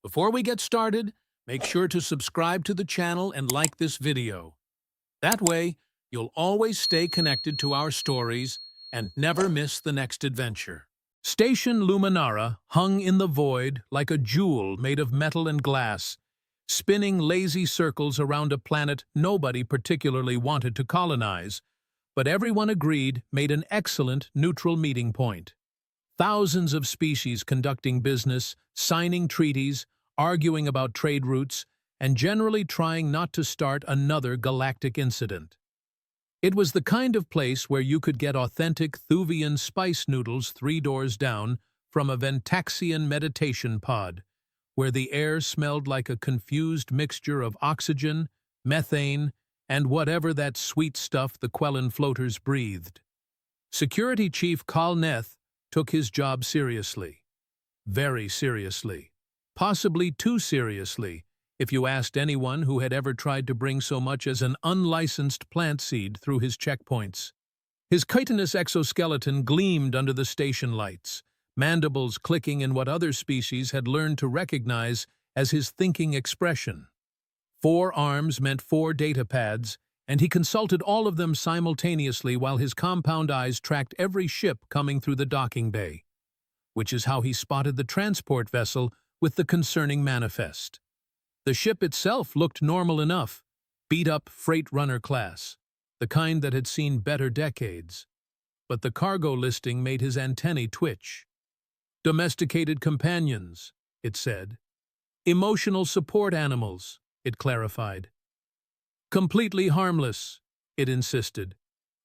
Before we get started, make sure to subscribe to the channel and like this video. That way, you'll always stay connected to our stories and never miss the next adventure. Station Luminara hung in the void like a jewel made of metal and glass, spinning lazy circles around a planet nobody particularly wanted to colonize, but everyone agreed made an excellent neutral meeting point. Thousands of species conducting business, signing treaties, arguing about trade routes, and generally trying not to start another galactic incident. It was the kind of place where you could get authentic Thuvian spice noodles 3 doors down from a Ventaxian meditation pod, where the air smelled like a confused mixture of oxygen, methane, and whatever that sweet stuff the Quellan floaters breathed. Security Chief Kalneth took his job seriously. Very seriously. Possibly too seriously, if you asked anyone who had ever tried to bring so much as an unlicensed plant seed through his checkpoints. His chitinous exoskeleton gleamed under the station lights, mandibles clicking in what other species had learned to recognize as his thinking expression. 4 arms meant 4 data pads, and he consulted all of them simultaneously while his compound eyes tracked every ship coming through the docking bay, which is how he spotted the transport vessel with the concerning manifest. The ship itself looked normal enough, beat-up freight runner class, the kind that had seen better decades. But the cargo listing made his antennae twitch. Domesticated companions, it said. Emotional support animals, it clarified. Completely harmless, it insisted,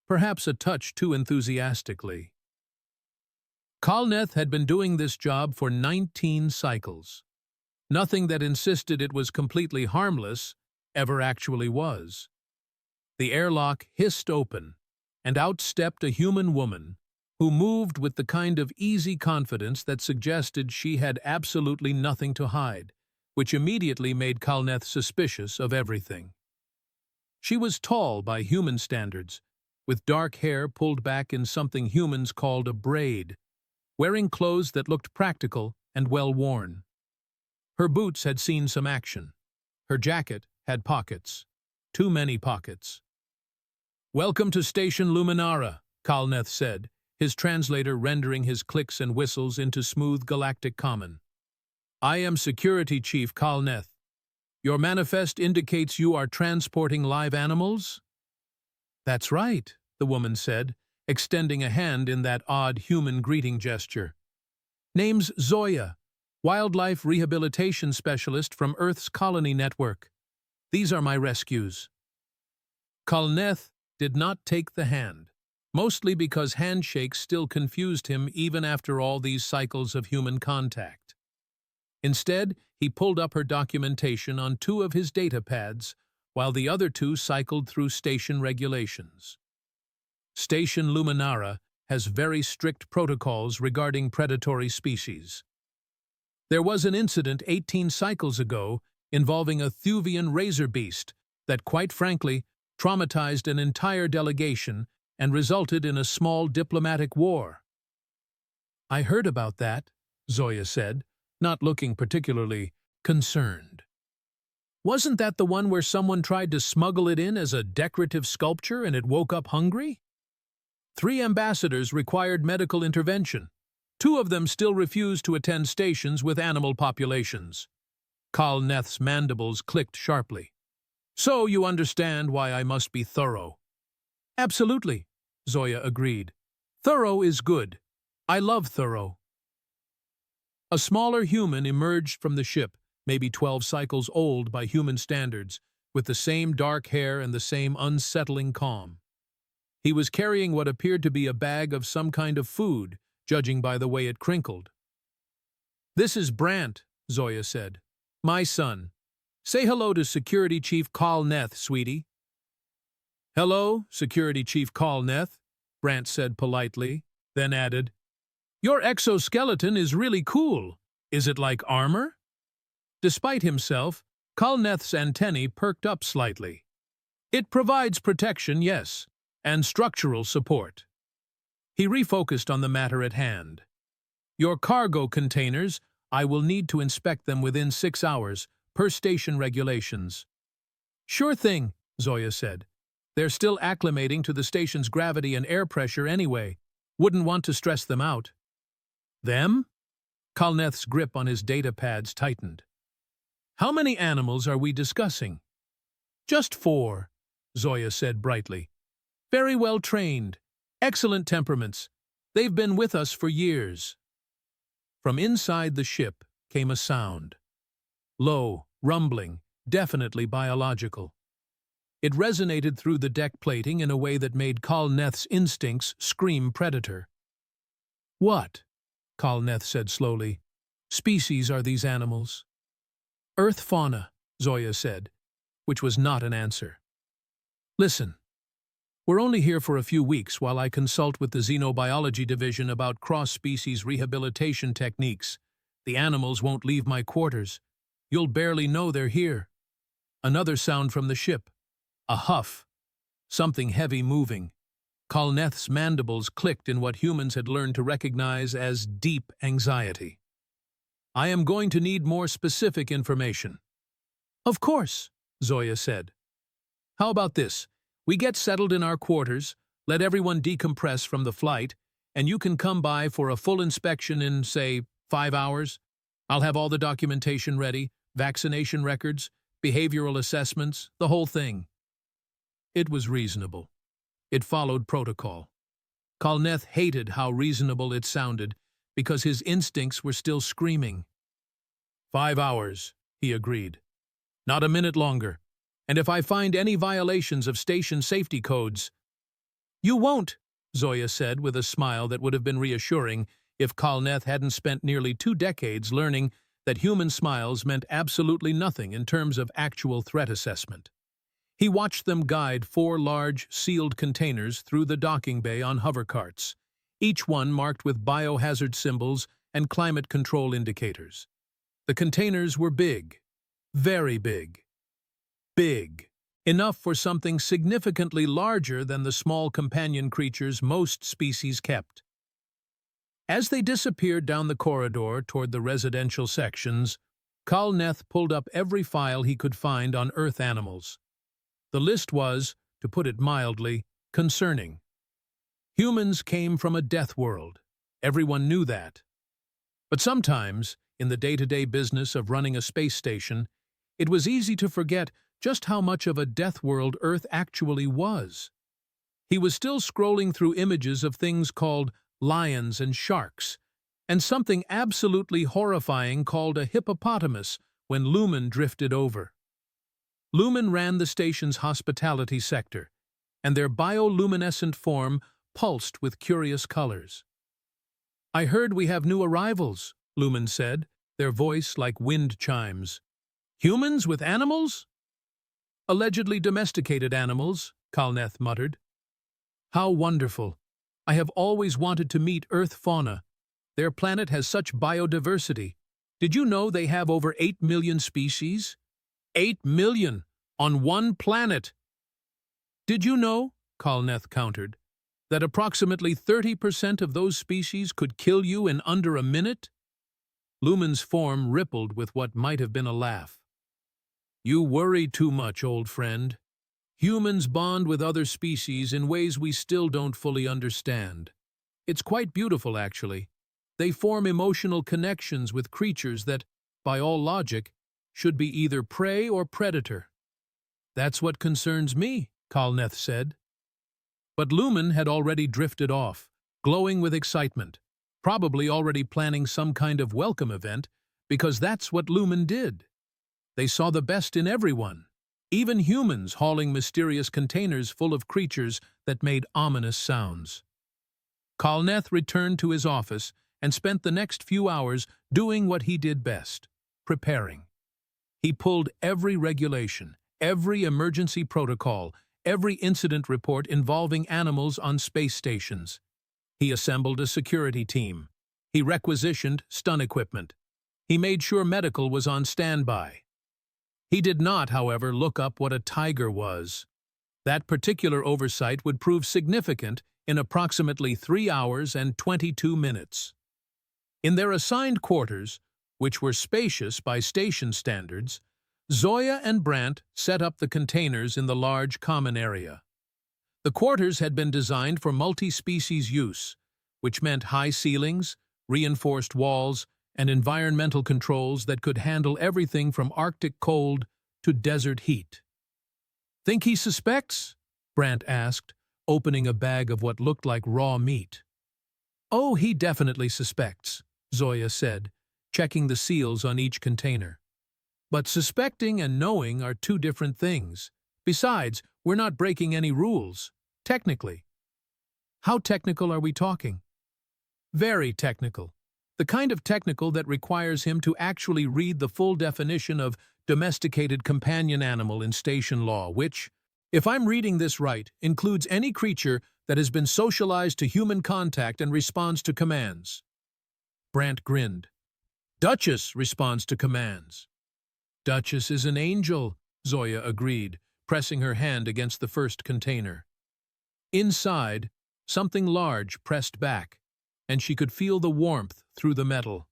perhaps a touch too enthusiastically. Kalneth had been doing this job for 19 cycles. Nothing that insisted it was completely harmless ever actually was. The airlock hissed open, and out stepped a human woman who moved with the kind of easy confidence that suggested she had absolutely nothing to hide, which immediately made Kalneth suspicious of everything. She was tall by human standards, with dark hair pulled back in something humans called a braid, wearing clothes that looked practical and well-worn. Her boots had seen some action. Her jacket had pockets. Too many pockets. "Welcome to Station Luminara," Kalneth said, his translator rendering his clicks and whistles into smooth galactic common. "I am Security Chief Kalneth. Your manifest indicates you are transporting live animals?" "That's right," the woman said, extending a hand in that odd human greeting gesture. "Name's Zoya, Wildlife Rehabilitation Specialist from Earth's Colony Network. These are my rescues." Kalneth did not take the hand, mostly because handshakes still confused him even after all these cycles of human contact. Instead, he pulled up her documentation on 2 of his data pads, while the other 2 cycled through station regulations. Station Luminara has very strict protocols regarding predatory species. There was an incident 18 cycles ago involving a Thuvian razor beast that, quite frankly, traumatized an entire delegation and resulted in a small diplomatic war. "I heard about that," Zoya said, not looking particularly concerned. "Wasn't that the one where someone tried to smuggle it in as a decorative sculpture and it woke up hungry? 3 ambassadors required medical intervention. 2 of them still refused to attend stations with animal populations." Kalneth's mandibles clicked sharply. "So you understand why I must be thorough." "Absolutely," Zoya agreed. "Thorough is good. I love thorough." A smaller human emerged from the ship, maybe 12 cycles old by human standards, with the same dark hair and the same unsettling calm. He was carrying what appeared to be a bag of some kind of food, judging by the way it crinkled. "This is Brant," Zoya said. "My son. Say hello to Security Chief Kalneth, sweetie." "Hello, Security Chief Kalneth," Brant said politely, then added, "Your exoskeleton is really cool. Is it like armor?" Despite himself, Kalneth's antennae perked up slightly. "It provides protection, yes, and structural support." He refocused on the matter at hand. "Your cargo containers I will need to inspect them within 6 hours, per station regulations. Sure thing, Zoya said. They're still acclimating to the station's gravity and air pressure anyway. Wouldn't want to stress them out. Them? Kalneth's grip on his data pads tightened. How many animals are we discussing? Just 4, Zoya said brightly. Very well trained. Excellent temperaments. They've been with us for years. From inside the ship came a sound. Low, rumbling, definitely biological. It resonated through the deck plating in a way that made Kalneth's instincts scream predator. What? Kalneth said slowly. Species are these animals? Earth fauna, Zoya said, which was not an answer. Listen. We're only here for a few weeks while I consult with the Xenobiology Division about cross-species rehabilitation techniques. The animals won't leave my quarters. You'll barely know they're here. Another sound from the ship. A huff. Something heavy moving. Kalneth's mandibles clicked in what humans had learned to recognize as deep anxiety. I am going to need more specific information. Of course, Zoya said. How about this? We get settled in our quarters, let everyone decompress from the flight, and you can come by for a full inspection in, say, 5 hours. I'll have all the documentation ready, vaccination records, behavioral assessments, the whole thing. It was reasonable. It followed protocol. Kalneth hated how reasonable it sounded because his instincts were still screaming. 5 hours, he agreed. Not a minute longer. And if I find any violations of station safety codes— You won't, Zoya said with a smile that would have been reassuring if Kalneth hadn't spent nearly 2 decades learning that human smiles meant absolutely nothing in terms of actual threat assessment. He watched them guide 4 large, sealed containers through the docking bay on hover carts, each one marked with biohazard symbols and climate control indicators. The containers were big, very big. Big, enough for something significantly larger than the small companion creatures most species kept. As they disappeared down the corridor toward the residential sections, Kalneth pulled up every file he could find on Earth animals. The list was, to put it mildly, concerning. Humans came from a death world. Everyone knew that. But sometimes, in the day-to-day business of running a space station, it was easy to forget just how much of a death world Earth actually was. He was still scrolling through images of things called lions and sharks, and something absolutely horrifying called a hippopotamus when Lumen drifted over. Lumen ran the station's hospitality sector, and their bioluminescent form pulsed with curious colors. I heard we have new arrivals, Lumen said, their voice like wind chimes. Humans with animals? Allegedly domesticated animals, Kalneth muttered. How wonderful. I have always wanted to meet Earth fauna. Their planet has such biodiversity. Did you know they have over 8 million species? 8 million! On one planet! Did you know, Kalneth countered, that approximately 30% of those species could kill you in under a minute? Lumen's form rippled with what might have been a laugh. You worry too much, old friend. Humans bond with other species in ways we still don't fully understand. It's quite beautiful, actually. They form emotional connections with creatures that, by all logic, should be either prey or predator. That's what concerns me, Kalneth said. But Lumen had already drifted off, glowing with excitement, probably already planning some kind of welcome event, because that's what Lumen did. They saw the best in everyone, even humans hauling mysterious containers full of creatures that made ominous sounds. Kalneth returned to his office and spent the next few hours doing what he did best, preparing. He pulled every regulation, every emergency protocol, every incident report involving animals on space stations. He assembled a security team. He requisitioned stun equipment. He made sure medical was on standby. He did not, however, look up what a tiger was. That particular oversight would prove significant in approximately 3 hours and 22 minutes. In their assigned quarters, which were spacious by station standards, Zoya and Brant set up the containers in the large common area. The quarters had been designed for multi-species use, which meant high ceilings, reinforced walls, and environmental controls that could handle everything from Arctic cold to desert heat. "Think he suspects?" Brant asked, opening a bag of what looked like raw meat. "Oh, he definitely suspects," Zoya said, checking the seals on each container. "But suspecting and knowing are two different things. Besides, we're not breaking any rules, technically." "How technical are we talking?" "Very technical. The kind of technical that requires him to actually read the full definition of domesticated companion animal in station law, which, if I'm reading this right, includes any creature that has been socialized to human contact and responds to commands." Brant grinned. "Duchess responds to commands." "Duchess is an angel," Zoya agreed, pressing her hand against the first container. Inside, something large pressed back, and she could feel the warmth through the metal.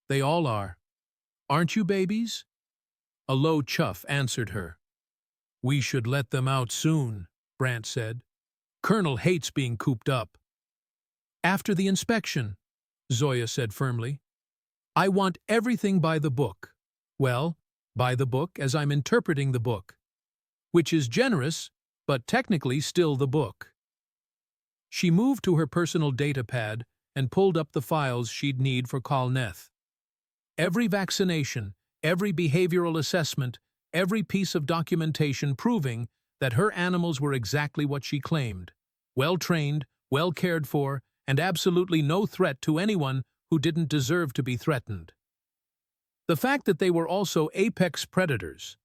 "They all are. Aren't you babies?" A low chuff answered her. "We should let them out soon," Brant said. "Colonel hates being cooped up." "After the inspection," Zoya said firmly. "I want everything by the book. Well, by the book as I'm interpreting the book. Which is generous, but technically still the book." She moved to her personal data pad and pulled up the files she'd need for Kalneth. Every vaccination, every behavioral assessment, every piece of documentation proving that her animals were exactly what she claimed: well-trained, well cared for, and absolutely no threat to anyone who didn't deserve to be threatened. The fact that they were also apex predators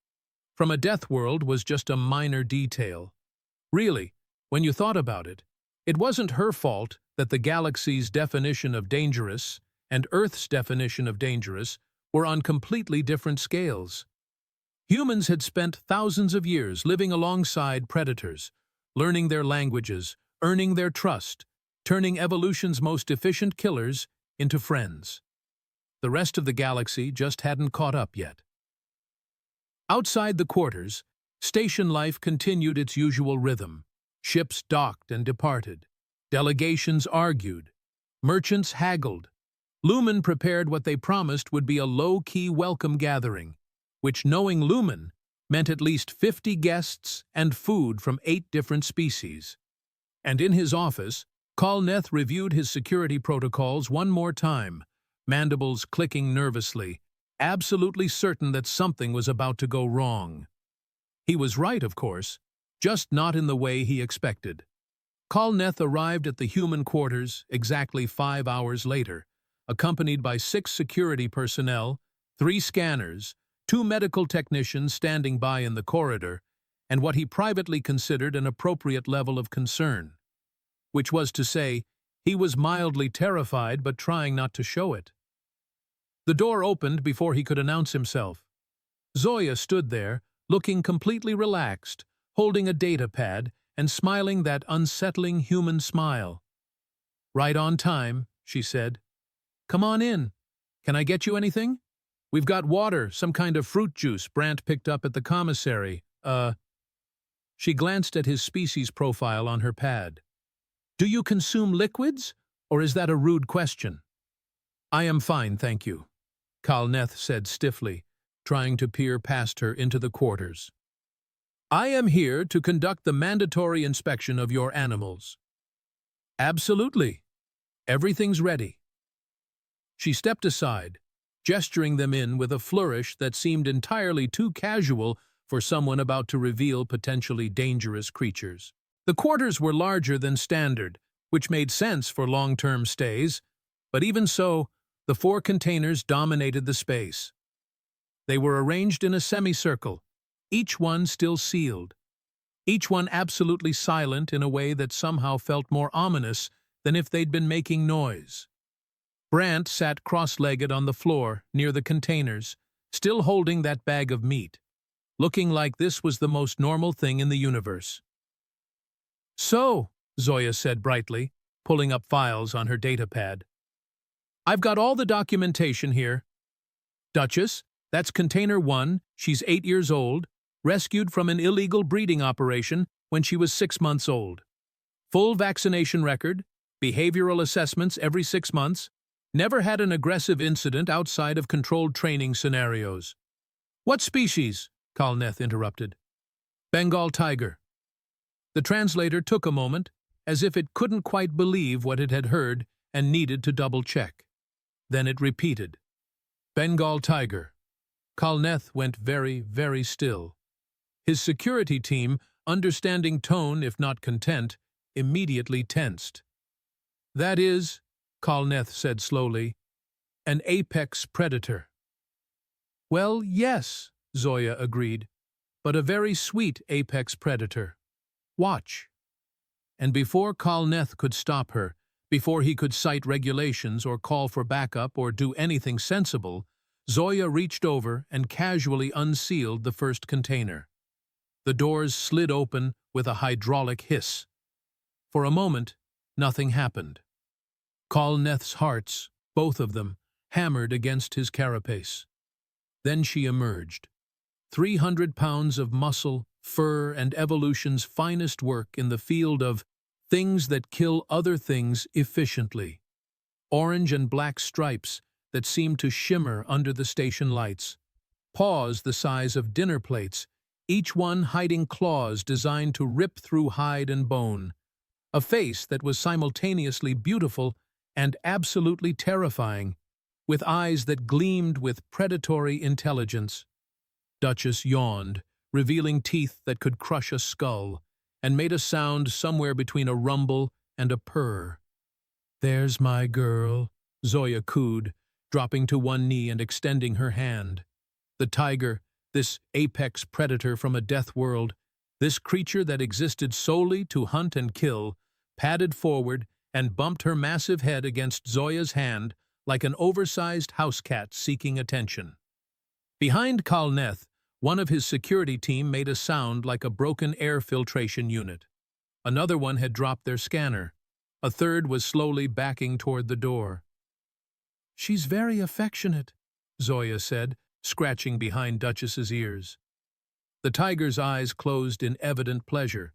from a death world was just a minor detail. Really, when you thought about it, it wasn't her fault that the galaxy's definition of dangerous and Earth's definition of dangerous were on completely different scales. Humans had spent thousands of years living alongside predators, learning their languages, earning their trust, turning evolution's most efficient killers into friends. The rest of the galaxy just hadn't caught up yet. Outside the quarters, station life continued its usual rhythm. Ships docked and departed. Delegations argued. Merchants haggled. Lumen prepared what they promised would be a low-key welcome gathering, which, knowing Lumen, meant at least 50 guests and food from 8 different species. And in his office, Kalneth reviewed his security protocols one more time, mandibles clicking nervously, absolutely certain that something was about to go wrong. He was right, of course, just not in the way he expected. Kalneth arrived at the human quarters exactly 5 hours later, accompanied by 6 security personnel, 3 scanners, 2 medical technicians standing by in the corridor, and what he privately considered an appropriate level of concern. Which was to say, he was mildly terrified but trying not to show it. The door opened before he could announce himself. Zoya stood there, looking completely relaxed, holding a data pad and smiling that unsettling human smile. "Right on time," she said. "Come on in. Can I get you anything? We've got water, some kind of fruit juice Brant picked up at the commissary. She glanced at his species profile on her pad. "Do you consume liquids, or is that a rude question?" "I am fine, thank you," Kalneth said stiffly, trying to peer past her into the quarters. "I am here to conduct the mandatory inspection of your animals." "Absolutely. Everything's ready." She stepped aside, gesturing them in with a flourish that seemed entirely too casual for someone about to reveal potentially dangerous creatures. The quarters were larger than standard, which made sense for long-term stays, but even so, the 4 containers dominated the space. They were arranged in a semicircle, each one still sealed, each one absolutely silent in a way that somehow felt more ominous than if they'd been making noise. Brant sat cross-legged on the floor near the containers, still holding that bag of meat, looking like this was the most normal thing in the universe. "So," Zoya said brightly, pulling up files on her datapad, "I've got all the documentation here, Duchess, that's Container 1, she's 8 years old, rescued from an illegal breeding operation when she was 6 months old. Full vaccination record, behavioral assessments every 6 months, never had an aggressive incident outside of controlled training scenarios. What species? Kalneth interrupted. Bengal tiger. The translator took a moment, as if it couldn't quite believe what it had heard and needed to double-check. Then it repeated. Bengal tiger. Kalneth went very, very still. His security team, understanding tone if not content, immediately tensed. That is, Kalneth said slowly, an apex predator. Well, yes, Zoya agreed, but a very sweet apex predator. Watch. And before Kalneth could stop her, before he could cite regulations or call for backup or do anything sensible, Zoya reached over and casually unsealed the first container. The doors slid open with a hydraulic hiss. For a moment, nothing happened. Kalneth's hearts, both of them, hammered against his carapace. Then she emerged. 300 pounds of muscle, fur, and evolution's finest work in the field of things that kill other things efficiently. Orange and black stripes that seemed to shimmer under the station lights. Paws the size of dinner plates, each one hiding claws designed to rip through hide and bone. A face that was simultaneously beautiful and absolutely terrifying, with eyes that gleamed with predatory intelligence. Duchess yawned, revealing teeth that could crush a skull, and made a sound somewhere between a rumble and a purr. There's my girl, Zoya cooed, dropping to one knee and extending her hand. The tiger, this apex predator from a death world, this creature that existed solely to hunt and kill, padded forward and bumped her massive head against Zoya's hand like an oversized house cat seeking attention. Behind Kalneth, one of his security team made a sound like a broken air filtration unit. Another one had dropped their scanner. A third was slowly backing toward the door. She's very affectionate, Zoya said, scratching behind Duchess's ears. The tiger's eyes closed in evident pleasure,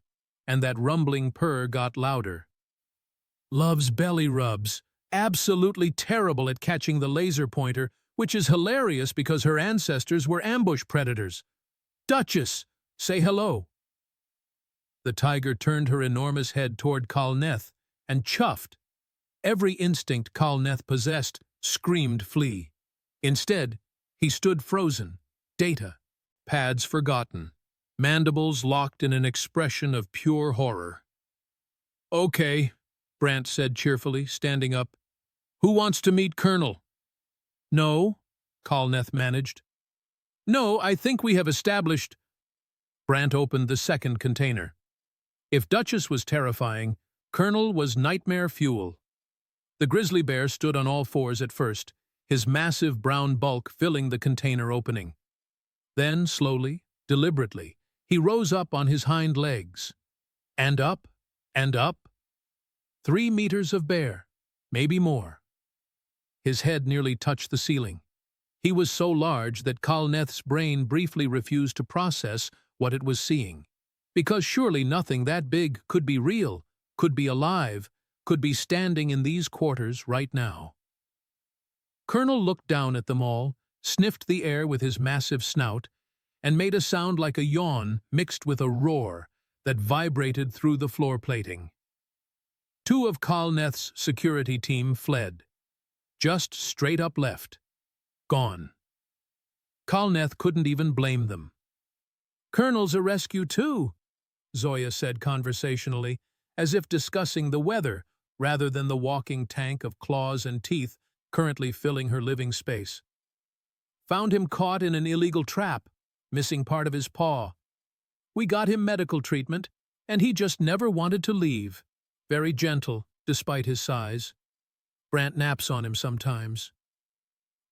and that rumbling purr got louder. Loves belly rubs, absolutely terrible at catching the laser pointer, which is hilarious because her ancestors were ambush predators. Duchess, say hello. The tiger turned her enormous head toward Kalneth and chuffed. Every instinct Kalneth possessed screamed flee. Instead, he stood frozen, data, pads forgotten, mandibles locked in an expression of pure horror. Okay, Brant said cheerfully, standing up. Who wants to meet Colonel? No, Kalneth managed. No, I think we have established. Brant opened the second container. If Duchess was terrifying, Colonel was nightmare fuel. The grizzly bear stood on all fours at first, his massive brown bulk filling the container opening. Then, slowly, deliberately, he rose up on his hind legs. And up, and up. 3 meters of bear, maybe more. His head nearly touched the ceiling. He was so large that Kalneth's brain briefly refused to process what it was seeing, because surely nothing that big could be real, could be alive, could be standing in these quarters right now. Colonel looked down at them all, sniffed the air with his massive snout, and made a sound like a yawn mixed with a roar that vibrated through the floor plating. 2 of Kalneth's security team fled. Just straight up left. Gone. Kalneth couldn't even blame them. Colonel's a rescue too, Zoya said conversationally, as if discussing the weather rather than the walking tank of claws and teeth currently filling her living space. Found him caught in an illegal trap, missing part of his paw. We got him medical treatment, and he just never wanted to leave. Very gentle, despite his size. Brant naps on him sometimes.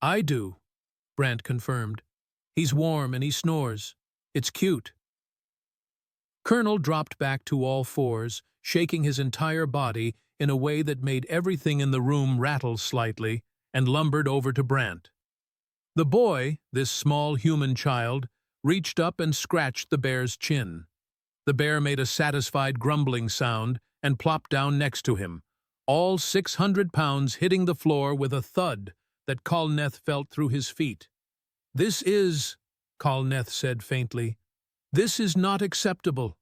I do, Brant confirmed. He's warm and he snores. It's cute. Colonel dropped back to all fours, shaking his entire body in a way that made everything in the room rattle slightly, and lumbered over to Brant. The boy, this small human child, reached up and scratched the bear's chin. The bear made a satisfied grumbling sound and plopped down next to him, all 600 pounds hitting the floor with a thud that Kalneth felt through his feet. "This is," Kalneth said faintly, "this is not acceptable."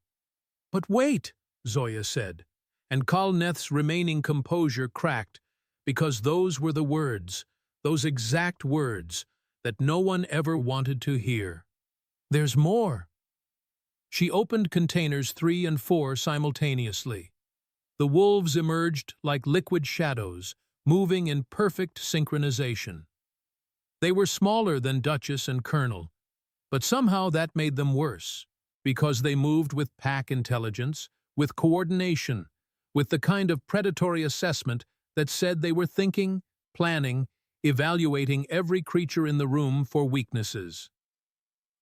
"But wait," Zoya said, and Kalneth's remaining composure cracked, because those were the words, those exact words, that no one ever wanted to hear. "There's more." She opened containers 3 and 4 simultaneously. The wolves emerged like liquid shadows, moving in perfect synchronization. They were smaller than Duchess and Colonel, but somehow that made them worse, because they moved with pack intelligence, with coordination, with the kind of predatory assessment that said they were thinking, planning, evaluating every creature in the room for weaknesses.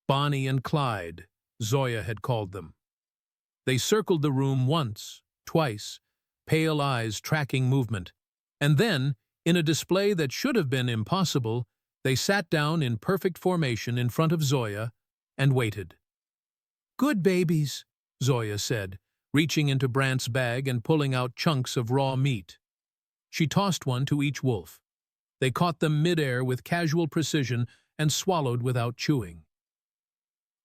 Bonnie and Clyde, Zoya had called them. They circled the room once, twice, pale eyes tracking movement, and then, in a display that should have been impossible, they sat down in perfect formation in front of Zoya and waited. "Good babies," Zoya said, reaching into Brant's bag and pulling out chunks of raw meat. She tossed one to each wolf. They caught them midair with casual precision and swallowed without chewing.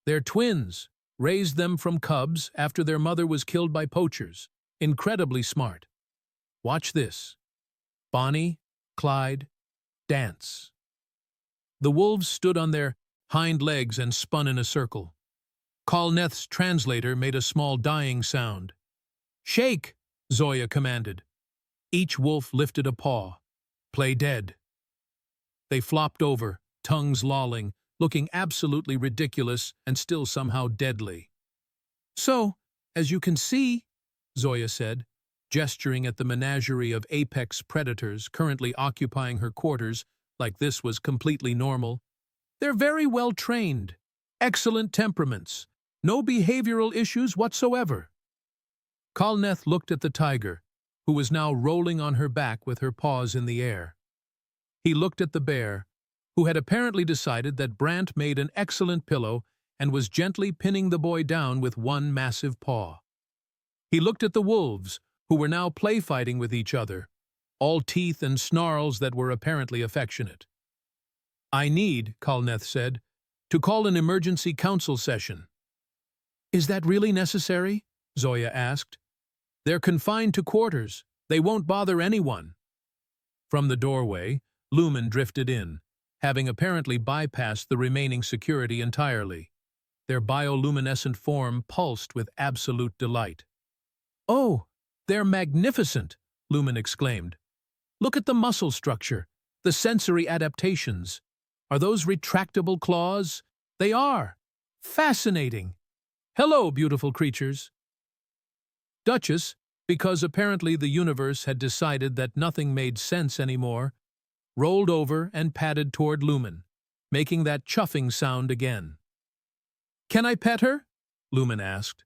"They're twins, raised them from cubs after their mother was killed by poachers. Incredibly smart. Watch this. Bonnie, Clyde, dance." The wolves stood on their hind legs and spun in a circle. Kalneth's translator made a small dying sound. "Shake," Zoya commanded. Each wolf lifted a paw. "Play dead." They flopped over, tongues lolling, looking absolutely ridiculous and still somehow deadly. "So, as you can see," Zoya said, gesturing at the menagerie of apex predators currently occupying her quarters like this was completely normal, "they're very well trained, excellent temperaments, no behavioral issues whatsoever." Kalneth looked at the tiger, who was now rolling on her back with her paws in the air. He looked at the bear, who had apparently decided that Brant made an excellent pillow and was gently pinning the boy down with one massive paw. He looked at the wolves, who were now play-fighting with each other, all teeth and snarls that were apparently affectionate. "I need," Kalneth said, "to call an emergency council session." "Is that really necessary?" Zoya asked. "They're confined to quarters. They won't bother anyone." From the doorway, Lumen drifted in, having apparently bypassed the remaining security entirely. Their bioluminescent form pulsed with absolute delight. "Oh, they're magnificent!" Lumen exclaimed. "Look at the muscle structure, the sensory adaptations. Are those retractable claws? They are! Fascinating! Hello, beautiful creatures!" Duchess, because apparently the universe had decided that nothing made sense anymore, rolled over and padded toward Lumen, making that chuffing sound again. "Can I pet her?" Lumen asked.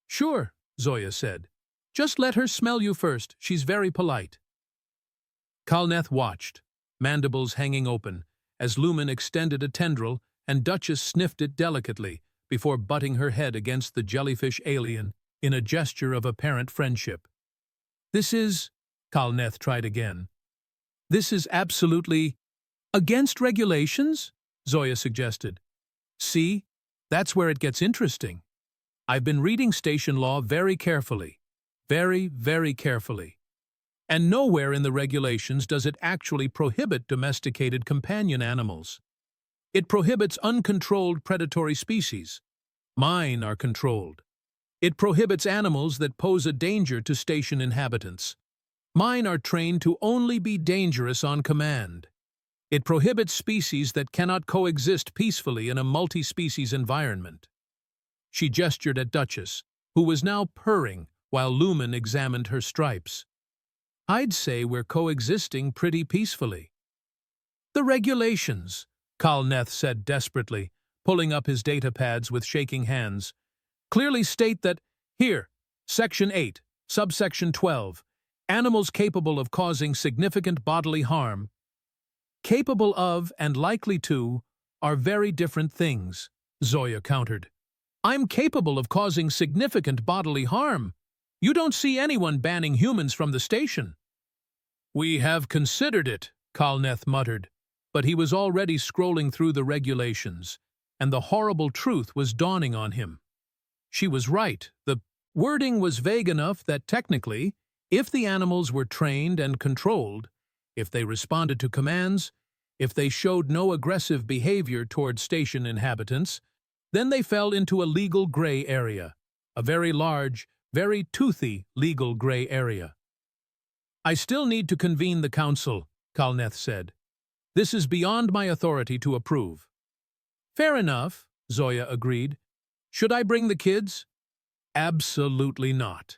"Sure," Zoya said. "Just let her smell you first. She's very polite." Kalneth watched, mandibles hanging open, as Lumen extended a tendril and Duchess sniffed it delicately before butting her head against the jellyfish alien in a gesture of apparent friendship. "This is," Kalneth tried again. "This is absolutely against regulations?" Zoya suggested. "See, that's where it gets interesting. I've been reading station law very carefully. Very, very carefully. And nowhere in the regulations does it actually prohibit domesticated companion animals. It prohibits uncontrolled predatory species. Mine are controlled. It prohibits animals that pose a danger to station inhabitants. Mine are trained to only be dangerous on command. It prohibits species that cannot coexist peacefully in a multi-species environment." She gestured at Duchess, who was now purring while Lumen examined her stripes. "I'd say we're coexisting pretty peacefully." "The regulations," Kalneth said desperately, pulling up his data pads with shaking hands, "clearly state that, here, Section 8, Subsection 12, animals capable of causing significant bodily harm." Capable of and likely to are very different things, Zoya countered. I'm capable of causing significant bodily harm. You don't see anyone banning humans from the station. We have considered it, Kalneth muttered, but he was already scrolling through the regulations, and the horrible truth was dawning on him. She was right. The wording was vague enough that technically, if the animals were trained and controlled, if they responded to commands, if they showed no aggressive behavior toward station inhabitants, then they fell into a legal gray area, a very large, very toothy legal gray area. I still need to convene the council, Kalneth said. This is beyond my authority to approve. Fair enough, Zoya agreed. Should I bring the kids? Absolutely not.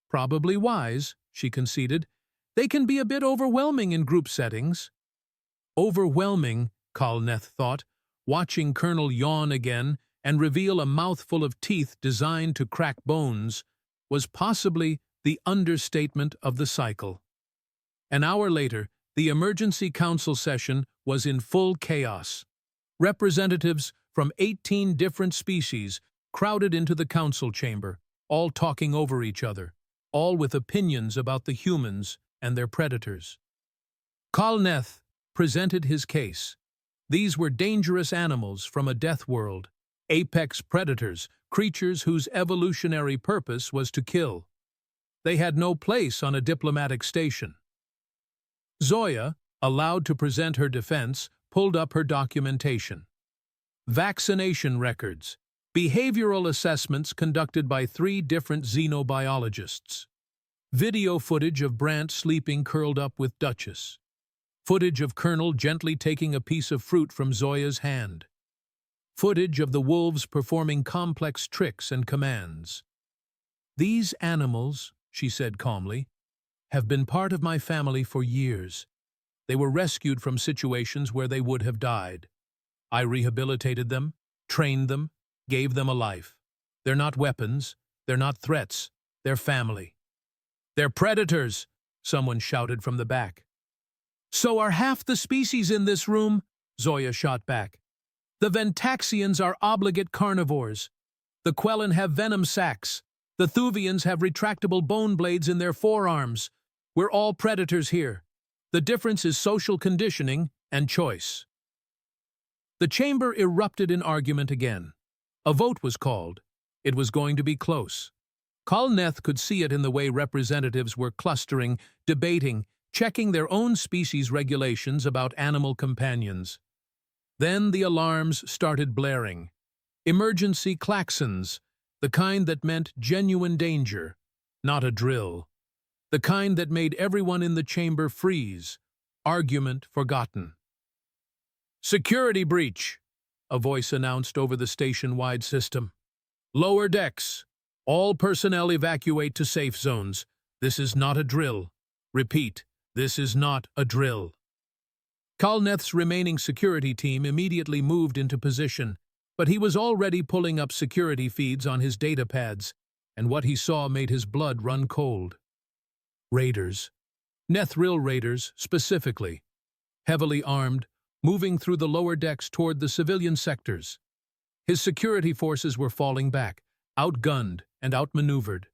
Probably wise, she conceded. They can be a bit overwhelming in group settings. Overwhelming, Kalneth thought, watching Colonel yawn again and reveal a mouthful of teeth designed to crack bones, was possibly the understatement of the cycle. An hour later, the emergency council session was in full chaos. Representatives from 18 different species crowded into the council chamber, all talking over each other, all with opinions about the humans and their predators. Kalneth presented his case. These were dangerous animals from a death world, apex predators, creatures whose evolutionary purpose was to kill. They had no place on a diplomatic station. Zoya, allowed to present her defense, pulled up her documentation. Vaccination records, behavioral assessments conducted by 3 different xenobiologists, video footage of Brant sleeping curled up with Duchess, footage of Colonel gently taking a piece of fruit from Zoya's hand, footage of the wolves performing complex tricks and commands. These animals, she said calmly, have been part of my family for years. They were rescued from situations where they would have died. I rehabilitated them, trained them, gave them a life. They're not weapons, they're not threats, they're family. They're predators, someone shouted from the back. So are half the species in this room, Zoya shot back. The Ventaxians are obligate carnivores. The Quellen have venom sacs. The Thuvians have retractable bone blades in their forearms. We're all predators here. The difference is social conditioning and choice. The chamber erupted in argument again. A vote was called. It was going to be close. Kalneth could see it in the way representatives were clustering, debating, checking their own species' regulations about animal companions. Then the alarms started blaring. Emergency klaxons, the kind that meant genuine danger, not a drill. The kind that made everyone in the chamber freeze, argument forgotten. Security breach, a voice announced over the station-wide system. Lower decks. All personnel evacuate to safe zones. This is not a drill. Repeat, this is not a drill. Kalneth's remaining security team immediately moved into position, but he was already pulling up security feeds on his data pads, and what he saw made his blood run cold. Raiders. Nethril raiders, specifically. Heavily armed, moving through the lower decks toward the civilian sectors. His security forces were falling back, outgunned and outmaneuvered.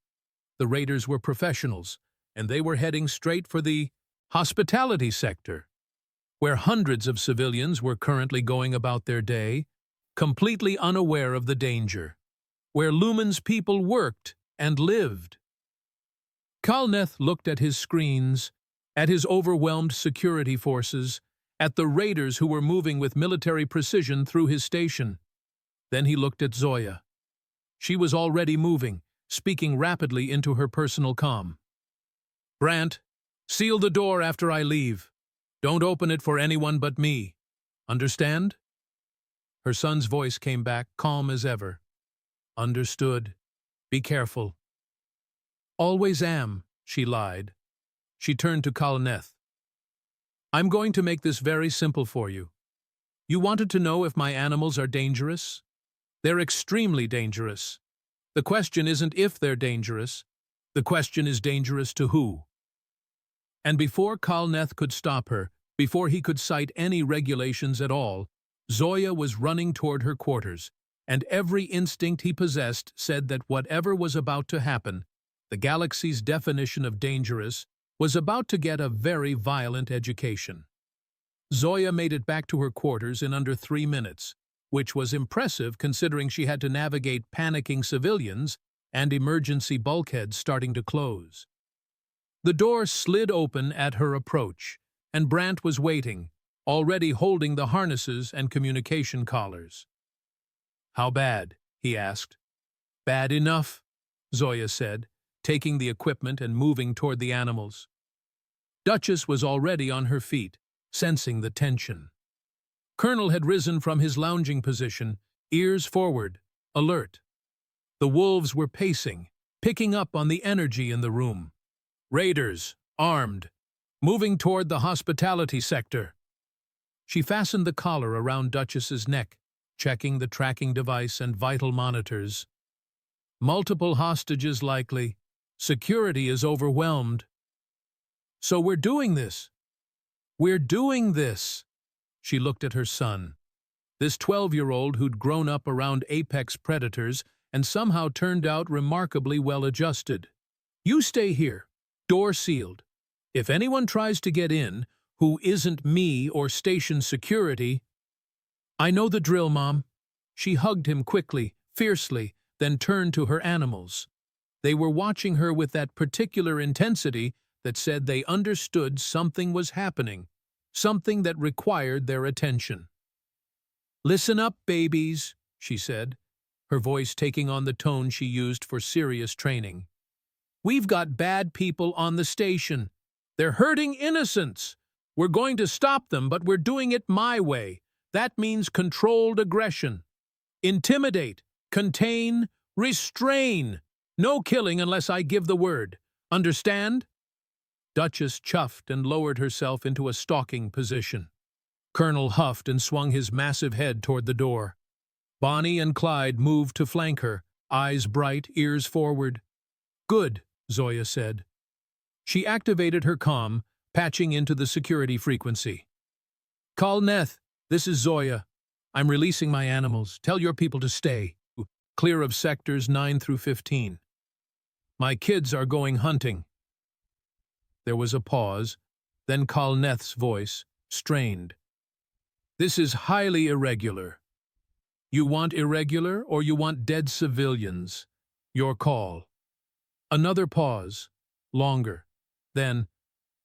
The raiders were professionals, and they were heading straight for the hospitality sector, where hundreds of civilians were currently going about their day, completely unaware of the danger, where Lumen's people worked and lived. Kalneth looked at his screens, at his overwhelmed security forces, at the raiders who were moving with military precision through his station. Then he looked at Zoya. She was already moving, speaking rapidly into her personal comm. Brant, seal the door after I leave. Don't open it for anyone but me. Understand? Her son's voice came back, calm as ever. Understood. Be careful. Always am, she lied. She turned to Kalneth. I'm going to make this very simple for you. You wanted to know if my animals are dangerous? They're extremely dangerous. The question isn't if they're dangerous. The question is dangerous to who? And before Kalneth could stop her, Before he could cite any regulations at all, Zoya was running toward her quarters, and every instinct he possessed said that whatever was about to happen, the galaxy's definition of dangerous, was about to get a very violent education. Zoya made it back to her quarters in under 3 minutes, which was impressive considering she had to navigate panicking civilians and emergency bulkheads starting to close. The door slid open at her approach, and Brant was waiting, already holding the harnesses and communication collars. "How bad?" he asked. "Bad enough," Zoya said, taking the equipment and moving toward the animals. Duchess was already on her feet, sensing the tension. Colonel had risen from his lounging position, ears forward, alert. The wolves were pacing, picking up on the energy in the room. Raiders, armed, moving toward the hospitality sector. She fastened the collar around Duchess's neck, checking the tracking device and vital monitors. Multiple hostages likely. Security is overwhelmed. "So we're doing this. We're doing this." She looked at her son. This 12-year-old who'd grown up around apex predators and somehow turned out remarkably well-adjusted. "You stay here, door sealed. If anyone tries to get in, who isn't me or station security—" "I know the drill, Mom." She hugged him quickly, fiercely, then turned to her animals. They were watching her with that particular intensity that said they understood something was happening, something that required their attention. "Listen up, babies," she said, her voice taking on the tone she used for serious training. "We've got bad people on the station. They're hurting innocents. We're going to stop them, but we're doing it my way. That means controlled aggression. Intimidate, contain, restrain. No killing unless I give the word. Understand?" Duchess chuffed and lowered herself into a stalking position. Colonel huffed and swung his massive head toward the door. Bonnie and Clyde moved to flank her, eyes bright, ears forward. "Good," Zoya said. She activated her comm, patching into the security frequency. "Call Neth, this is Zoya. I'm releasing my animals. Tell your people to stay. Clear of sectors 9 through 15. My kids are going hunting." There was a pause, then Kalneth's voice, strained. "This is highly irregular. You want irregular or you want dead civilians? Your call." Another pause, longer. Then,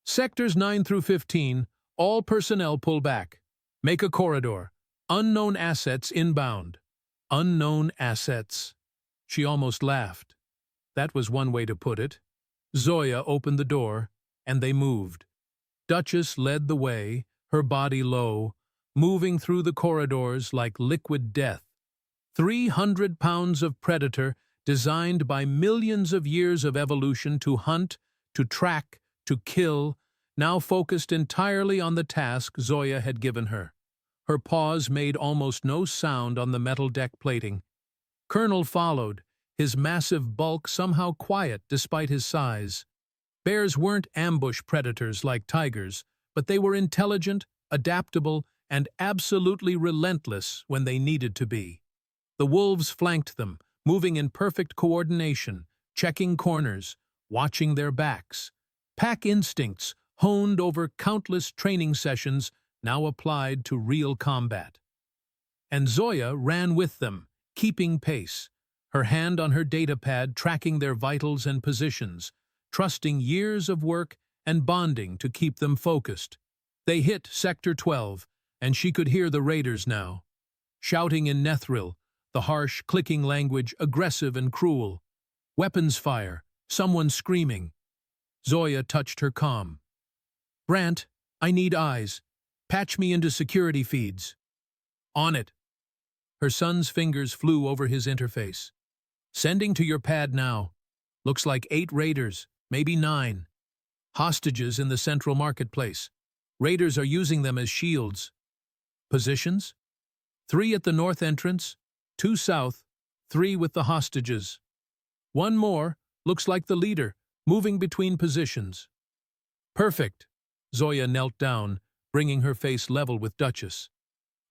"Sectors 9 through 15, all personnel pull back. Make a corridor. Unknown assets inbound." Unknown assets. She almost laughed. That was one way to put it. Zoya opened the door, and they moved. Duchess led the way, her body low, moving through the corridors like liquid death. 300 pounds of predator designed by millions of years of evolution to hunt, to track, to kill, now focused entirely on the task Zoya had given her. Her paws made almost no sound on the metal deck plating. Colonel followed, his massive bulk somehow quiet despite his size. Bears weren't ambush predators like tigers, but they were intelligent, adaptable, and absolutely relentless when they needed to be. The wolves flanked them, moving in perfect coordination, checking corners, watching their backs. Pack instincts, honed over countless training sessions, now applied to real combat. And Zoya ran with them, keeping pace, her hand on her datapad tracking their vitals and positions, trusting years of work and bonding to keep them focused. They hit Sector 12, and she could hear the raiders now. Shouting in Nethril, the harsh, clicking language aggressive and cruel. Weapons fire, someone screaming. Zoya touched her comm. "Brant, I need eyes. Patch me into security feeds." "On it." Her son's fingers flew over his interface. "Sending to your pad now. Looks like 8 raiders, maybe 9. Hostages in the central marketplace. Raiders are using them as shields. Positions? 3 at the north entrance, 2 south, 3 with the hostages. 1 more, looks like the leader, moving between positions." "Perfect." Zoya knelt down, bringing her face level with Duchess.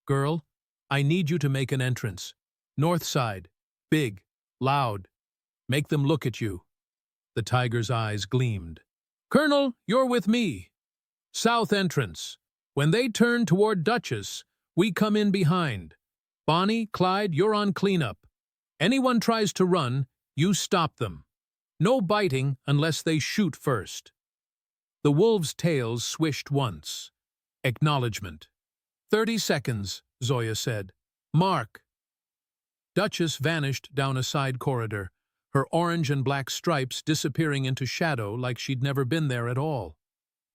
"Girl, I need you to make an entrance. North side. Big. Loud. Make them look at you." The tiger's eyes gleamed. "Colonel, you're with me. South entrance. When they turn toward Duchess, we come in behind. Bonnie, Clyde, you're on cleanup. Anyone tries to run, you stop them. No biting unless they shoot first." The wolves' tails swished once. Acknowledgement. 30 seconds, Zoya said. "Mark." Duchess vanished down a side corridor, her orange and black stripes disappearing into shadow like she'd never been there at all.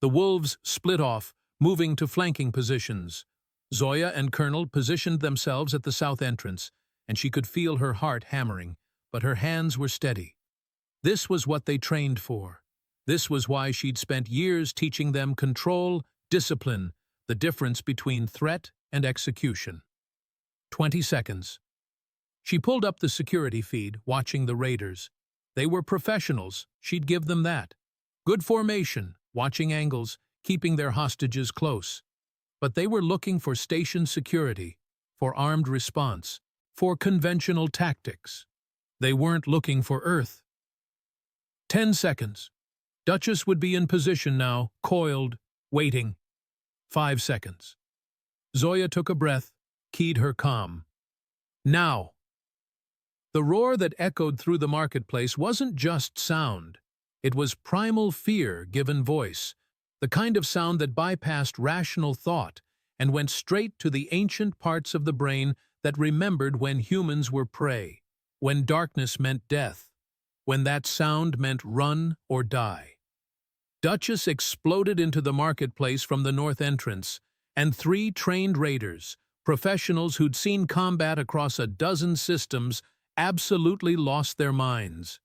The wolves split off, moving to flanking positions. Zoya and Colonel positioned themselves at the south entrance, and she could feel her heart hammering, but her hands were steady. This was what they trained for. This was why she'd spent years teaching them control, discipline, the difference between threat and execution. 20 seconds. She pulled up the security feed, watching the raiders. They were professionals, she'd give them that. Good formation, watching angles, keeping their hostages close. But they were looking for station security, for armed response, for conventional tactics. They weren't looking for Earth. 10 seconds. Duchess would be in position now, coiled, waiting. 5 seconds. Zoya took a breath, keyed her calm. Now. The roar that echoed through the marketplace wasn't just sound. It was primal fear given voice, the kind of sound that bypassed rational thought and went straight to the ancient parts of the brain that remembered when humans were prey, when darkness meant death, when that sound meant run or die. Duchess exploded into the marketplace from the north entrance, and 3 trained raiders, professionals who'd seen combat across a dozen systems, absolutely lost their minds.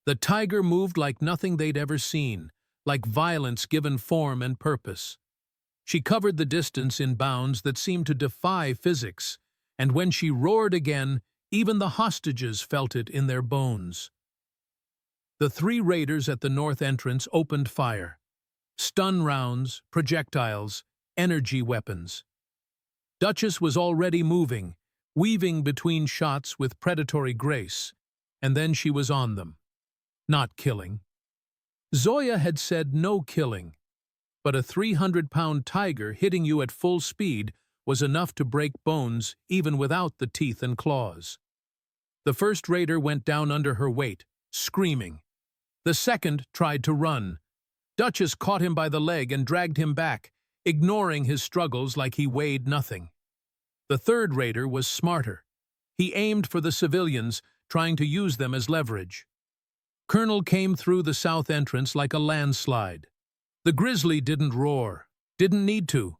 The tiger moved like nothing they'd ever seen, like violence given form and purpose. She covered the distance in bounds that seemed to defy physics, and when she roared again, even the hostages felt it in their bones. The 3 raiders at the north entrance opened fire. Stun rounds, projectiles, energy weapons. Duchess was already moving, weaving between shots with predatory grace, and then she was on them. Not killing. Zoya had said no killing, but a 300-pound tiger hitting you at full speed was enough to break bones even without the teeth and claws. The first raider went down under her weight, screaming. The second tried to run. Duchess caught him by the leg and dragged him back, ignoring his struggles like he weighed nothing. The third raider was smarter. He aimed for the civilians, trying to use them as leverage. Colonel came through the south entrance like a landslide. The grizzly didn't roar, didn't need to.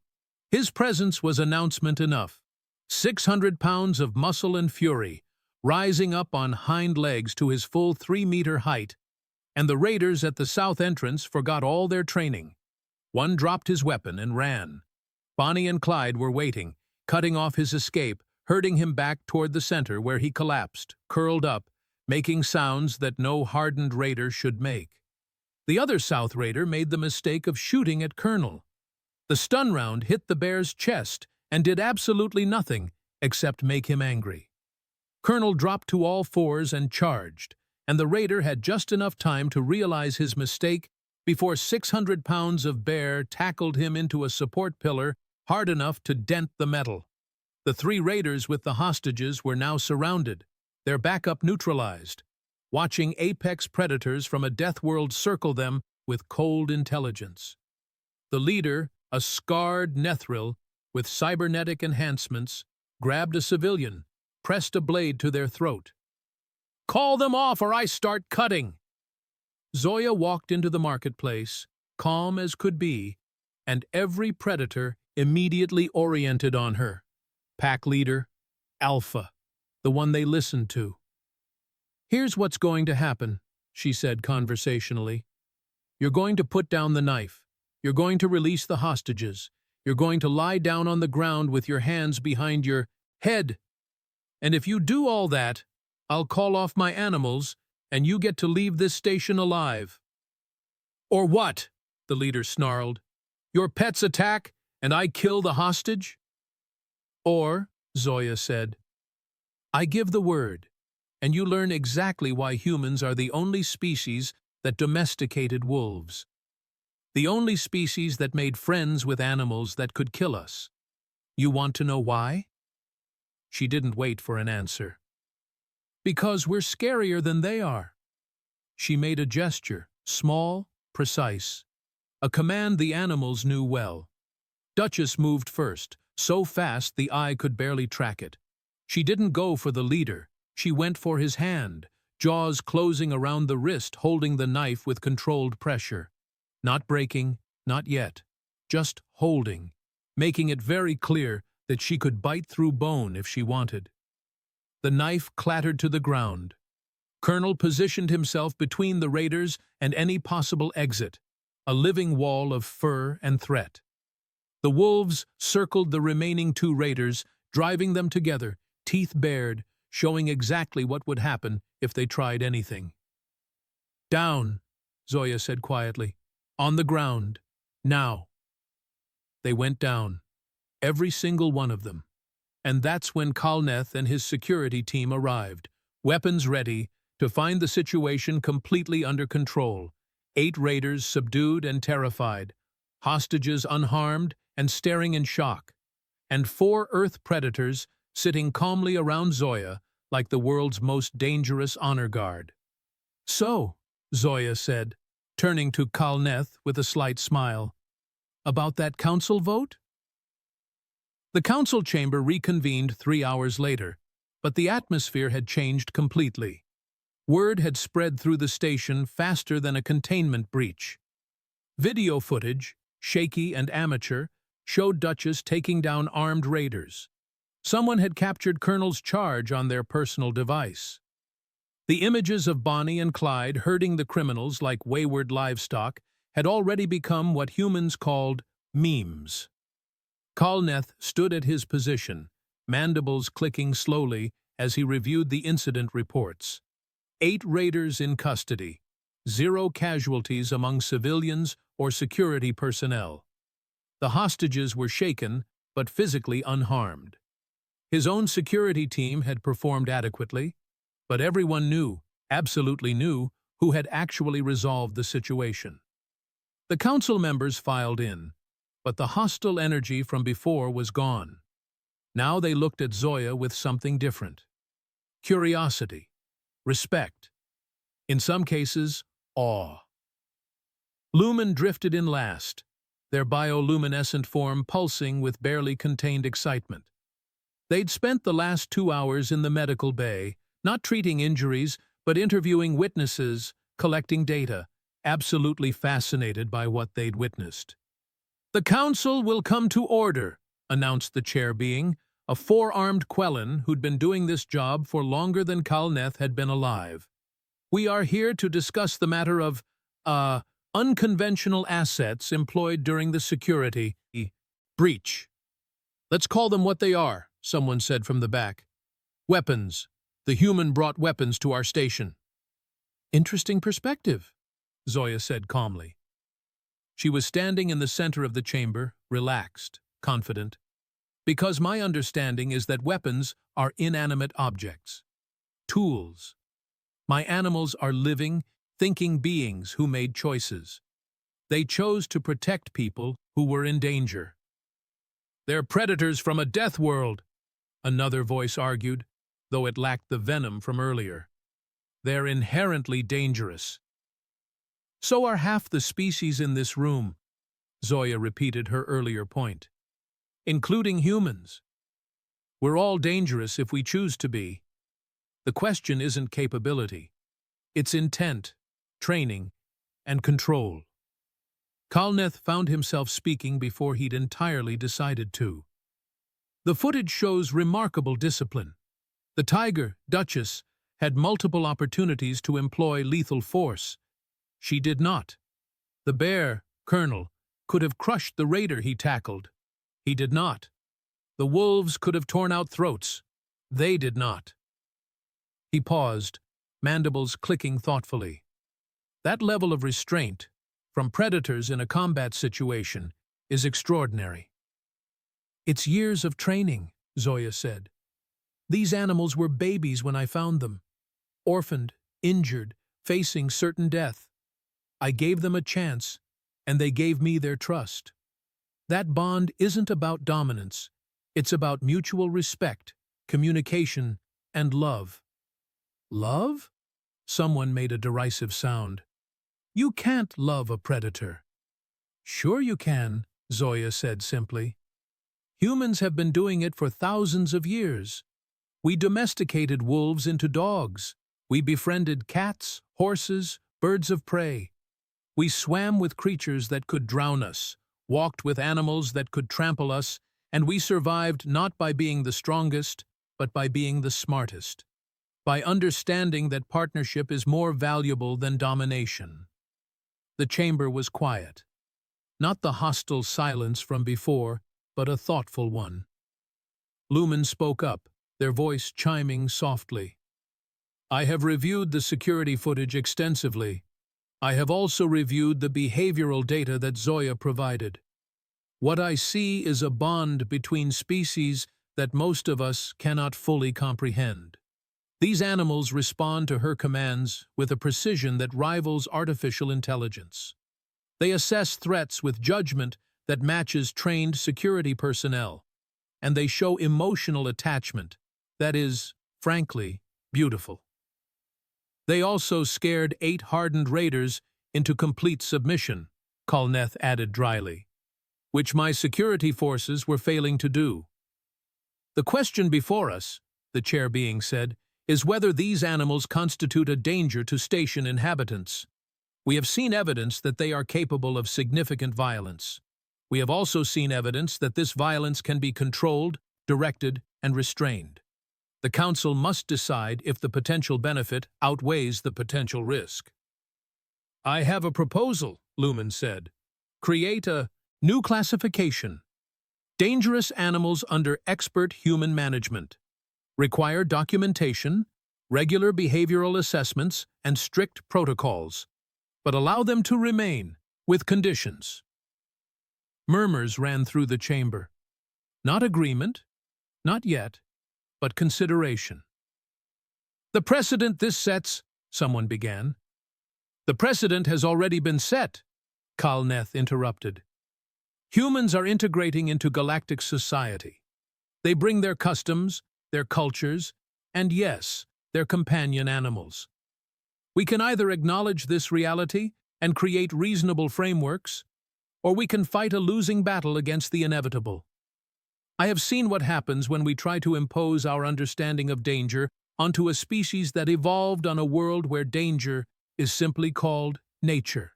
His presence was announcement enough. 600 pounds of muscle and fury, rising up on hind legs to his full 3-meter height, and the raiders at the south entrance forgot all their training. One dropped his weapon and ran. Bonnie and Clyde were waiting, cutting off his escape, herding him back toward the center where he collapsed, curled up, making sounds that no hardened raider should make. The other South Raider made the mistake of shooting at Colonel. The stun round hit the bear's chest and did absolutely nothing except make him angry. Colonel dropped to all fours and charged, and the raider had just enough time to realize his mistake before 600 pounds of bear tackled him into a support pillar hard enough to dent the metal. The 3 raiders with the hostages were now surrounded, their backup neutralized, watching apex predators from a death world circle them with cold intelligence. The leader, a scarred Nethril with cybernetic enhancements, grabbed a civilian, pressed a blade to their throat. "Call them off or I start cutting!" Zoya walked into the marketplace, calm as could be, and every predator immediately oriented on her. Pack leader, Alpha, the one they listened to. "Here's what's going to happen," she said conversationally. "You're going to put down the knife. You're going to release the hostages. You're going to lie down on the ground with your hands behind your head. And if you do all that, I'll call off my animals, and you get to leave this station alive." "Or what?" the leader snarled. "Your pets attack, and I kill the hostage? Or, Zoya said, I give the word, and you learn exactly why humans are the only species that domesticated wolves. The only species that made friends with animals that could kill us. You want to know why? She didn't wait for an answer. Because we're scarier than they are. She made a gesture, small, precise. A command the animals knew well. Duchess moved first, so fast the eye could barely track it. She didn't go for the leader. She went for his hand, jaws closing around the wrist, holding the knife with controlled pressure. Not breaking, not yet. Just holding, making it very clear that she could bite through bone if she wanted. The knife clattered to the ground. Colonel positioned himself between the raiders and any possible exit, a living wall of fur and threat. The wolves circled the remaining two raiders, driving them together, teeth bared, showing exactly what would happen if they tried anything. Down, Zoya said quietly. On the ground. Now. They went down. Every single one of them. And that's when Kalneth and his security team arrived, weapons ready, to find the situation completely under control. 8 raiders subdued and terrified, hostages unharmed and staring in shock, and 4 Earth predators sitting calmly around Zoya like the world's most dangerous honor guard. So, Zoya said, turning to Kalneth with a slight smile, about that council vote? The council chamber reconvened 3 hours later, but the atmosphere had changed completely. Word had spread through the station faster than a containment breach. Video footage, shaky and amateur, showed Duchess taking down armed raiders. Someone had captured Colonel's charge on their personal device. The images of Bonnie and Clyde herding the criminals like wayward livestock had already become what humans called memes. Kalneth stood at his position, mandibles clicking slowly as he reviewed the incident reports. 8 raiders in custody, 0 casualties among civilians or security personnel. The hostages were shaken, but physically unharmed. His own security team had performed adequately, but everyone knew, absolutely knew, who had actually resolved the situation. The council members filed in, but the hostile energy from before was gone. Now they looked at Zoya with something different. Curiosity, respect, in some cases, awe. Lumen drifted in last, their bioluminescent form pulsing with barely contained excitement. They'd spent the last 2 hours in the medical bay, not treating injuries, but interviewing witnesses, collecting data, absolutely fascinated by what they'd witnessed. The council will come to order, announced the chair being, a 4-armed Quellan who'd been doing this job for longer than Kalneth had been alive. We are here to discuss the matter of, unconventional assets employed during the security breach. Let's call them what they are, someone said from the back. Weapons. The human brought weapons to our station. Interesting perspective, Zoya said calmly. She was standing in the center of the chamber, relaxed, confident. Because my understanding is that weapons are inanimate objects. Tools. My animals are living, thinking beings who made choices. They chose to protect people who were in danger. They're predators from a death world, another voice argued, though it lacked the venom from earlier. They're inherently dangerous. So are half the species in this room, Zoya repeated her earlier point. Including humans. We're all dangerous if we choose to be. The question isn't capability. It's intent, training, and control. Kalneth found himself speaking before he'd entirely decided to. The footage shows remarkable discipline. The tiger, Duchess, had multiple opportunities to employ lethal force. She did not. The bear, Colonel, could have crushed the raider he tackled. He did not. The wolves could have torn out throats. They did not. He paused, mandibles clicking thoughtfully. That level of restraint, from predators in a combat situation, is extraordinary. It's years of training, Zoya said. These animals were babies when I found them, orphaned, injured, facing certain death. I gave them a chance, and they gave me their trust. That bond isn't about dominance. It's about mutual respect, communication, and love. Love? Someone made a derisive sound. You can't love a predator. Sure you can, Zoya said simply. Humans have been doing it for thousands of years. We domesticated wolves into dogs. We befriended cats, horses, birds of prey. We swam with creatures that could drown us, walked with animals that could trample us, and we survived not by being the strongest, but by being the smartest. By understanding that partnership is more valuable than domination. The chamber was quiet. Not the hostile silence from before, but a thoughtful one. Lumen spoke up, their voice chiming softly. I have reviewed the security footage extensively. I have also reviewed the behavioral data that Zoya provided. What I see is a bond between species that most of us cannot fully comprehend. These animals respond to her commands with a precision that rivals artificial intelligence. They assess threats with judgment that matches trained security personnel, and they show emotional attachment that is, frankly, beautiful. They also scared 8 hardened raiders into complete submission, Kalneth added dryly, which my security forces were failing to do. The question before us, the chair being said, is whether these animals constitute a danger to station inhabitants. We have seen evidence that they are capable of significant violence. We have also seen evidence that this violence can be controlled, directed, and restrained. The Council must decide if the potential benefit outweighs the potential risk. I have a proposal, Lumen said. Create a new classification. Dangerous animals under expert human management. Require documentation, regular behavioral assessments, and strict protocols, but allow them to remain, with conditions. Murmurs ran through the chamber. Not agreement, not yet, but consideration. The precedent this sets, someone began. The precedent has already been set, Kalneth interrupted. Humans are integrating into galactic society. They bring their customs, their cultures, and yes, their companion animals. We can either acknowledge this reality and create reasonable frameworks, or we can fight a losing battle against the inevitable. I have seen what happens when we try to impose our understanding of danger onto a species that evolved on a world where danger is simply called nature.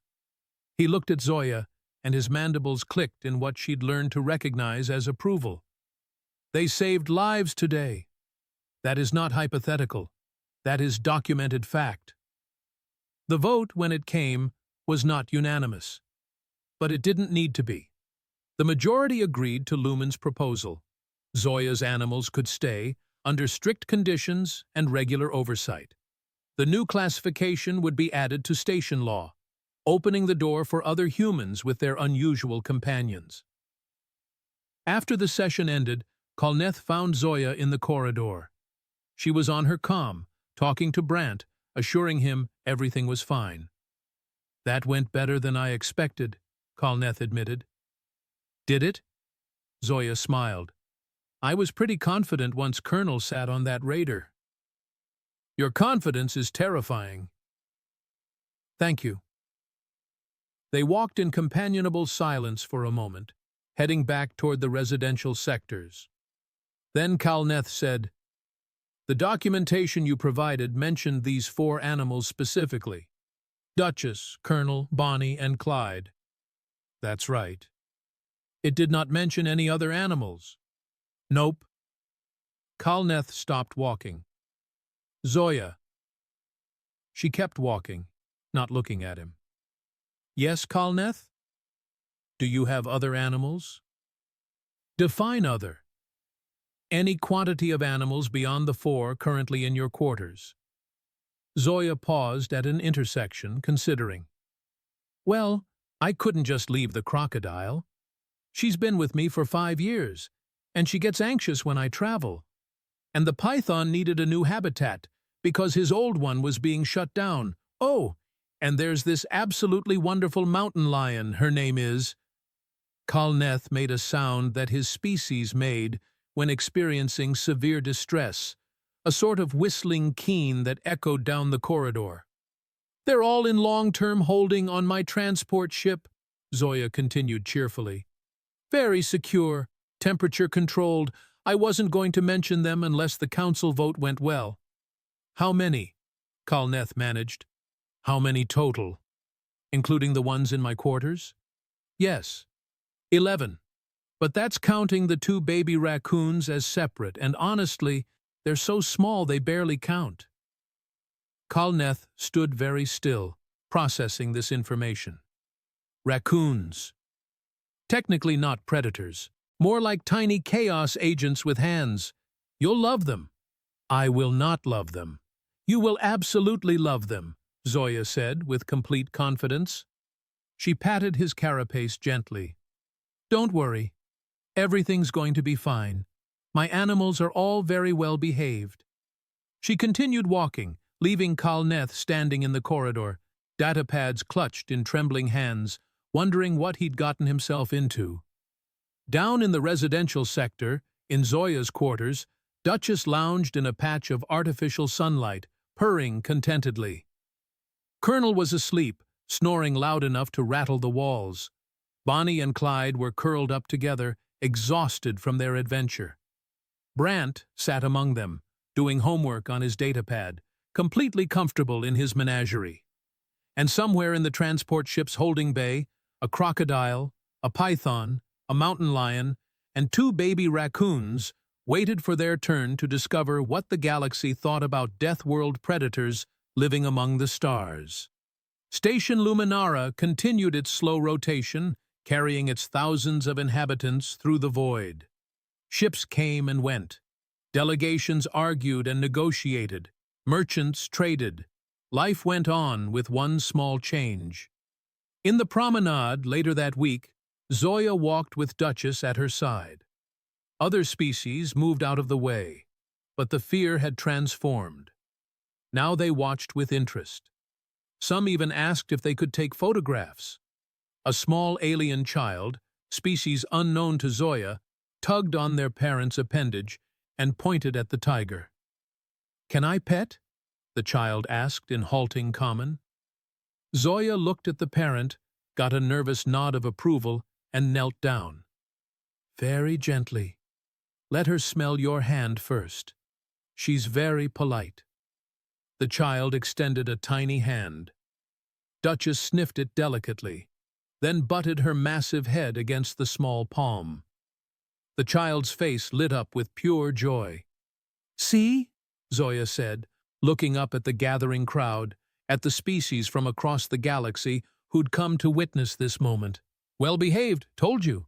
He looked at Zoya, and his mandibles clicked in what she'd learned to recognize as approval. They saved lives today. That is not hypothetical. That is documented fact. The vote, when it came, was not unanimous. But it didn't need to be. The majority agreed to Lumen's proposal. Zoya's animals could stay, under strict conditions and regular oversight. The new classification would be added to station law, opening the door for other humans with their unusual companions. After the session ended, Kalneth found Zoya in the corridor. She was on her comm, talking to Brant, assuring him everything was fine. That went better than I expected, Kalneth admitted. Did it? Zoya smiled. I was pretty confident once Colonel sat on that raider. Your confidence is terrifying. Thank you. They walked in companionable silence for a moment, heading back toward the residential sectors. Then Kalneth said, The documentation you provided mentioned these 4 animals specifically. Duchess, Colonel, Bonnie, and Clyde. That's right. It did not mention any other animals. Nope. Kalneth stopped walking. Zoya. She kept walking, not looking at him. Yes, Kalneth? Do you have other animals? Define other. Any quantity of animals beyond the 4 currently in your quarters. Zoya paused at an intersection, considering. Well, I couldn't just leave the crocodile. She's been with me for 5 years, and she gets anxious when I travel. And the python needed a new habitat because his old one was being shut down. Oh, and there's this absolutely wonderful mountain lion, her name is—" Kalneth made a sound that his species made when experiencing severe distress, a sort of whistling keen that echoed down the corridor. "They're all in long-term holding on my transport ship," Zoya continued cheerfully. "Very secure, temperature-controlled. I wasn't going to mention them unless the council vote went well." "How many?" Kalneth managed. "How many total? Including the ones in my quarters?" "Yes. 11. But that's counting the 2 baby raccoons as separate, and honestly, they're so small they barely count." Kalneth stood very still, processing this information. Raccoons. Technically not predators. More like tiny chaos agents with hands. "You'll love them." "I will not love them." "You will absolutely love them," Zoya said with complete confidence. She patted his carapace gently. "Don't worry. Everything's going to be fine. My animals are all very well behaved." She continued walking, leaving Kalneth standing in the corridor, datapads clutched in trembling hands, wondering what he'd gotten himself into. Down in the residential sector, in Zoya's quarters, Duchess lounged in a patch of artificial sunlight, purring contentedly. Colonel was asleep, snoring loud enough to rattle the walls. Bonnie and Clyde were curled up together, exhausted from their adventure. Brant sat among them, doing homework on his datapad, completely comfortable in his menagerie. And somewhere in the transport ship's holding bay, a crocodile, a python, a mountain lion, and 2 baby raccoons waited for their turn to discover what the galaxy thought about Death World predators living among the stars. Station Luminara continued its slow rotation, carrying its thousands of inhabitants through the void. Ships came and went. Delegations argued and negotiated. Merchants traded. Life went on with one small change. In the promenade later that week, Zoya walked with Duchess at her side. Other species moved out of the way, but the fear had transformed. Now they watched with interest. Some even asked if they could take photographs. A small alien child, species unknown to Zoya, tugged on their parents' appendage and pointed at the tiger. "Can I pet?" the child asked in halting common. Zoya looked at the parent, got a nervous nod of approval, and knelt down. "Very gently. Let her smell your hand first. She's very polite." The child extended a tiny hand. Duchess sniffed it delicately, then butted her massive head against the small palm. The child's face lit up with pure joy. "See?" Zoya said, looking up at the gathering crowd, at the species from across the galaxy who'd come to witness this moment. "Well behaved, told you."